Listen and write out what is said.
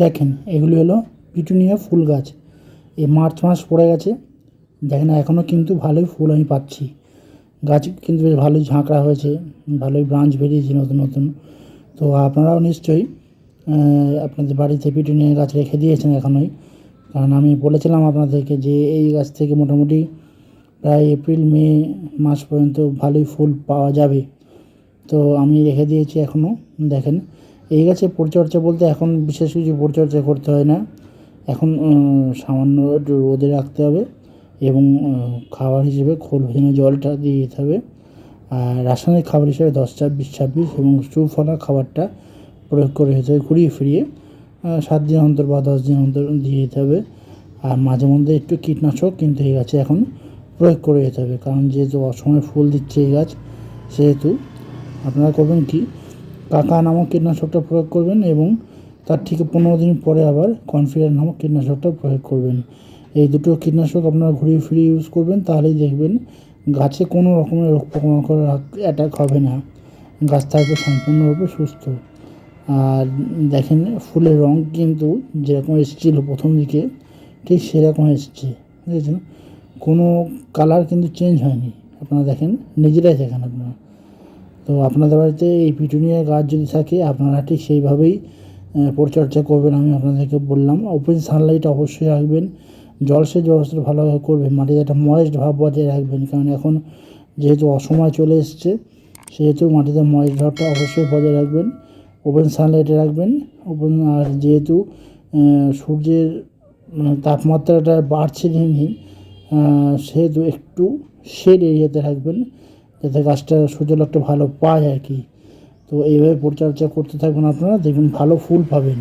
দেখেন এগুলি হলো পিটুনিয়া ফুল গাছ। এই মার্চ মাস পড়ে গেছে, দেখেন এখনও কিন্তু ভালোই ফুল আমি পাচ্ছি। গাছ কিন্তু বেশ ভালোই ঝাঁকড়া হয়েছে, ভালোই ব্রাঞ্চ বেরিয়েছে নতুন নতুন। তো আপনারাও নিশ্চয়ই আপনাদের বাড়িতে পিটুনিয়া গাছ রেখে দিয়েছেন এখনই, কারণ আমি বলেছিলাম আপনাদেরকে যে এই গাছ থেকে মোটামুটি প্রায় এপ্রিল মে মাস পর্যন্ত ভালোই ফুল পাওয়া যাবে। তো আমি রেখে দিয়েছি এখনও। দেখেন এই গাছে পরিচর্যা বলতে এখন বিশেষ কিছু পরিচর্যা করতে হয় না। এখন সামান্য একটু রোদে রাখতে হবে এবং খাবার হিসেবে খোল ভেজানো জলটা দিয়ে দিতে হবে। আর রাসায়নিক খাবার হিসেবে 10-26-26 এবং সুফলা খাবারটা প্রয়োগ করে যেতে হবে ঘুরিয়ে ফিরিয়ে 7 দিন অন্তর বা 10 দিন অন্তর দিয়ে দিতে হবে। আর মাঝে মধ্যে একটু কীটনাশক কিন্তু এই গাছে এখন প্রয়োগ করে যেতে হবে, কারণ যেহেতু অসময়ে ফুল দিচ্ছে এই গাছ, সেহেতু আপনারা করবেন কি, কাকা নামক কীটনাশকটা প্রয়োগ করবেন এবং তার ঠিক 15 দিন পরে আবার কনফিডার নামক কীটনাশকটা প্রয়োগ করবেন। এই দুটো কীটনাশক আপনারা ঘুরিয়ে ফিরিয়ে ইউজ করবেন, তাহলেই দেখবেন গাছে কোনো রকমের রোগ পোকামাকড় অ্যাটাক হবে না, গাছ থাকবে সম্পূর্ণরূপে সুস্থ। আর দেখেন ফুলের রঙ কিন্তু যেরকম এসেছিলো প্রথম দিকে ঠিক সেরকম এসেছে, বুঝেছেন? কোনো কালার কিন্তু চেঞ্জ হয়নি। আপনারা দেখেন, নিজেরাই দেখেন আপনারা। তো আপনাদের বাড়িতে এই পিটুনিয়া গাছ যদি থাকে আপনারা ঠিক সেইভাবেই পরিচর্যা করবেন। আমি আপনাদেরকে বললাম ওপেন সানলাইট অবশ্যই রাখবেন, জলসেচ ব্যবস্থা ভালোভাবে করবেন, মাটিতে একটা ময়েস্ট ভাব বজায় রাখবেন, কারণ এখন যেহেতু অসময় চলে এসছে সেহেতু মাটিতে ময়েস্ট ভাবটা অবশ্যই বজায় রাখবেন, ওপেন সানলাইটে রাখবেন। আর যেহেতু সূর্যের তাপমাত্রাটা বাড়ছে দিন দিন, সেহেতু একটু শেড এরিয়াতে রাখবেন যাতে গাছটা সূর্যালোকটা ভালো পায় আর কি। তো এইভাবে পরিচর্যা করতে থাকবেন আপনারা, দেখবেন ভালো ফুল পাবেন।